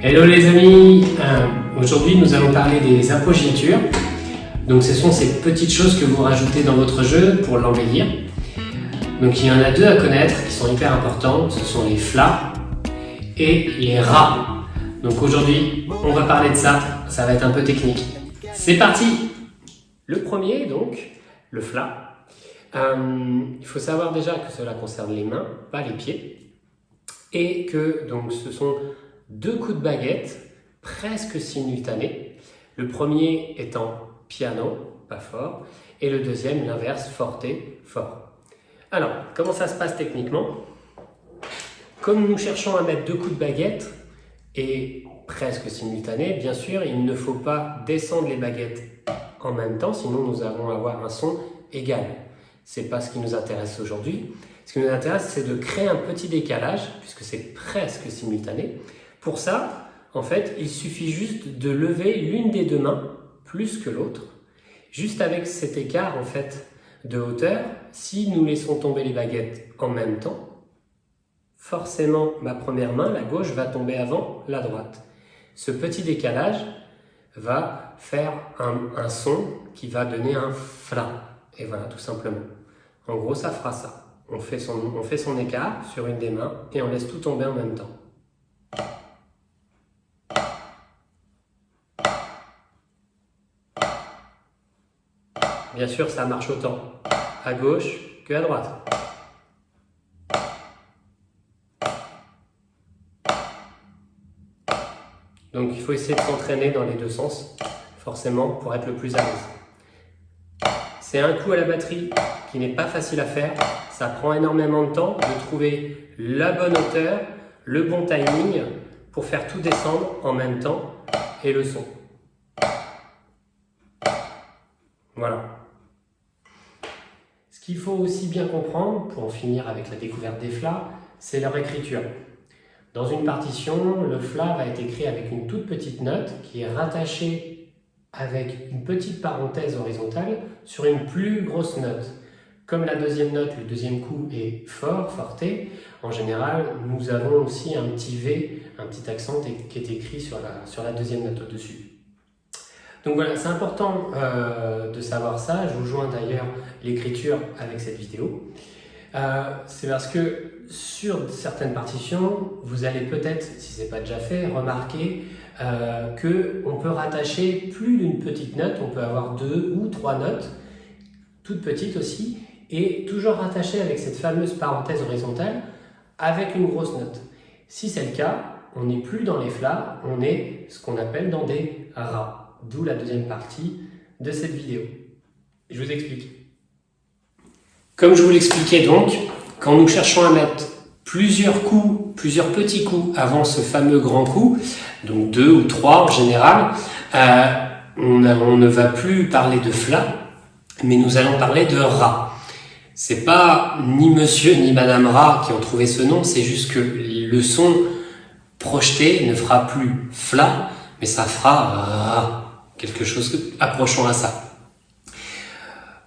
Hello les amis, aujourd'hui nous allons parler des appoggiatures. Donc ce sont ces petites choses que vous rajoutez dans votre jeu pour l'embellir. Donc il y en a deux à connaître qui sont hyper importants, ce sont les flas et les rats. Donc aujourd'hui on va parler de ça, ça va être un peu technique. C'est parti! Le premier donc, le flas. Il faut savoir déjà que cela concerne les mains, pas les pieds. Et que donc ce sont deux coups de baguette presque simultanés. Le premier étant piano, pas fort, et le deuxième, l'inverse, forte, fort. Alors, comment ça se passe techniquement? Comme nous cherchons à mettre deux coups de baguette et presque simultanés, bien sûr, il ne faut pas descendre les baguettes en même temps, sinon nous allons avoir un son égal. C'est pas ce qui nous intéresse aujourd'hui. Ce qui nous intéresse, c'est de créer un petit décalage, puisque c'est presque simultané. Pour ça, en fait, il suffit juste de lever l'une des deux mains plus que l'autre. Juste avec cet écart, en fait, de hauteur, si nous laissons tomber les baguettes en même temps, forcément, ma première main, la gauche, va tomber avant la droite. Ce petit décalage va faire un son qui va donner un fla. Et voilà, tout simplement. En gros, ça fera ça. On fait son écart sur une des mains et on laisse tout tomber en même temps. Bien sûr, ça marche autant à gauche que à droite. Donc il faut essayer de s'entraîner dans les deux sens, forcément, pour être le plus à l'aise. C'est un coup à la batterie qui n'est pas facile à faire. Ça prend énormément de temps de trouver la bonne hauteur, le bon timing pour faire tout descendre en même temps et le son. Voilà. Ce qu'il faut aussi bien comprendre, pour en finir avec la découverte des flas, c'est leur écriture. Dans une partition, le fla va être écrit avec une toute petite note qui est rattachée avec une petite parenthèse horizontale sur une plus grosse note. Comme la deuxième note, le deuxième coup est fort, forte, en général, nous avons aussi un petit V, un petit accent qui est écrit sur la deuxième note au-dessus. Donc voilà, c'est important de savoir ça. Je vous joins d'ailleurs l'écriture avec cette vidéo. C'est parce que sur certaines partitions, vous allez peut-être, si ce n'est pas déjà fait, remarquer qu'on peut rattacher plus d'une petite note. On peut avoir 2 ou 3 notes, toutes petites aussi, et toujours rattachées avec cette fameuse parenthèse horizontale avec une grosse note. Si c'est le cas, on n'est plus dans les flas, on est ce qu'on appelle dans des rats. D'où la deuxième partie de cette vidéo. Je vous explique. Comme je vous l'expliquais donc, quand nous cherchons à mettre plusieurs petits coups avant ce fameux grand coup, donc 2 ou 3 en général, on ne va plus parler de flas, mais nous allons parler de rat. C'est pas ni monsieur ni madame rat qui ont trouvé ce nom, c'est juste que le son projeté ne fera plus flas, mais ça fera rat. Quelque chose approchant à ça.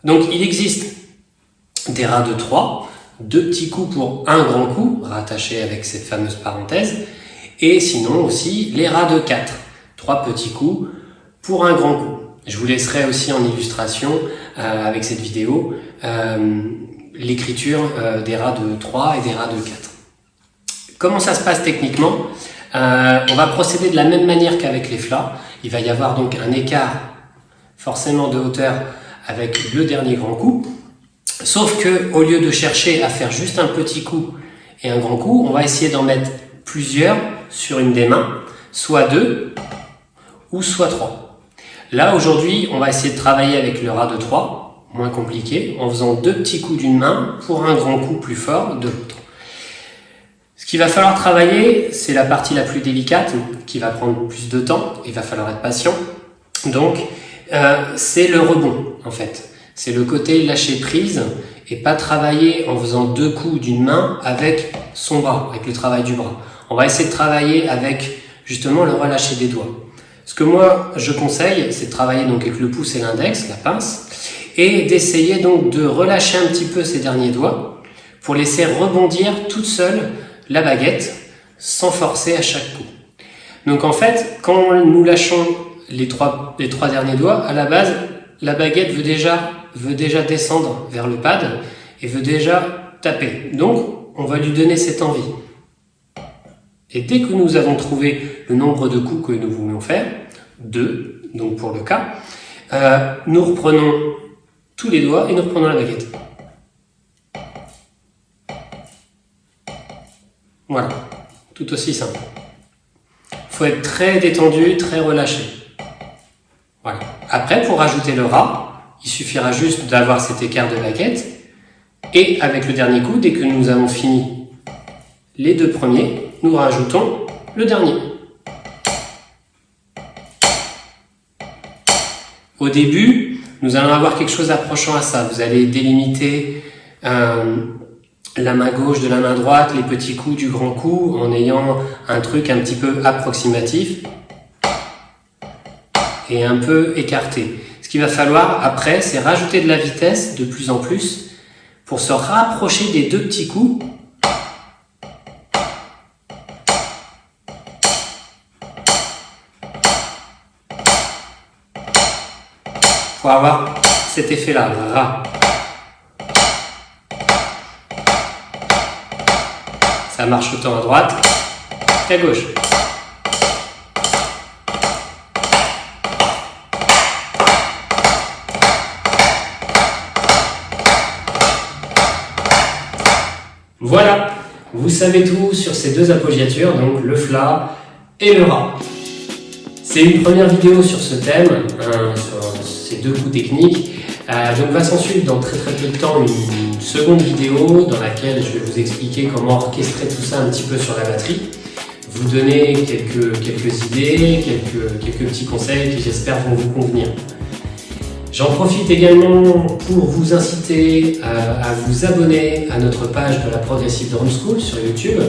Donc il existe des rats de 3, 2 petits coups pour un grand coup, rattachés avec cette fameuse parenthèse, et sinon aussi les rats de 4, 3 petits coups pour un grand coup. Je vous laisserai aussi en illustration avec cette vidéo l'écriture des rats de 3 et des rats de 4. Comment ça se passe techniquement? On va procéder de la même manière qu'avec les flas. Il va y avoir donc un écart forcément de hauteur avec le dernier grand coup. Sauf que au lieu de chercher à faire juste un petit coup et un grand coup, on va essayer d'en mettre plusieurs sur une des mains, soit 2 ou soit 3. Là aujourd'hui, on va essayer de travailler avec le rat de 3, moins compliqué, en faisant 2 petits coups d'une main pour un grand coup plus fort de l'autre. Ce qu'il va falloir travailler, c'est la partie la plus délicate, qui va prendre plus de temps, il va falloir être patient. Donc, c'est le rebond, en fait. C'est le côté lâcher prise et pas travailler en faisant 2 coups d'une main avec son bras, avec le travail du bras. On va essayer de travailler avec, justement, le relâcher des doigts. Ce que moi, je conseille, c'est de travailler donc avec le pouce et l'index, la pince, et d'essayer donc de relâcher un petit peu ces derniers doigts pour laisser rebondir toute seule la baguette sans forcer à chaque coup. Donc en fait, quand nous lâchons les trois derniers doigts, à la base, la baguette veut déjà descendre vers le pad et veut déjà taper. Donc, on va lui donner cette envie. Et dès que nous avons trouvé le nombre de coups que nous voulions faire, 2, donc pour le cas, nous reprenons tous les doigts et nous reprenons la baguette. Voilà, tout aussi simple. Il faut être très détendu, très relâché. Voilà. Après, pour rajouter le ras, il suffira juste d'avoir cet écart de baguette. Et avec le dernier coup, dès que nous avons fini les 2 premiers, nous rajoutons le dernier. Au début, nous allons avoir quelque chose approchant à ça. Vous allez délimiter la main gauche de la main droite, les petits coups du grand coup, en ayant un truc un petit peu approximatif et un peu écarté. Ce qu'il va falloir après, c'est rajouter de la vitesse de plus en plus pour se rapprocher des 2 petits coups. Pour avoir cet effet-là, ra. Ça marche autant à droite qu'à gauche. Voilà, vous savez tout sur ces 2 appoggiatures, donc le Fla et le Ra. C'est une première vidéo sur ce thème, sur ces 2 coups techniques. Donc va s'en suivre dans très peu de temps une seconde vidéo dans laquelle je vais vous expliquer comment orchestrer tout ça un petit peu sur la batterie, vous donner quelques idées, quelques petits conseils qui j'espère vont vous convenir. J'en profite également pour vous inciter à vous abonner à notre page de la Progressive Drum School sur YouTube.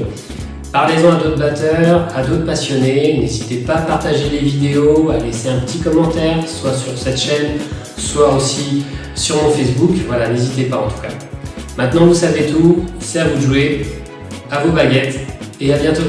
Parlez-en à d'autres batteurs, à d'autres passionnés. N'hésitez pas à partager les vidéos, à laisser un petit commentaire, soit sur cette chaîne, soit aussi sur mon Facebook. Voilà, n'hésitez pas en tout cas. Maintenant, vous savez tout, c'est à vous de jouer, à vos baguettes et à bientôt.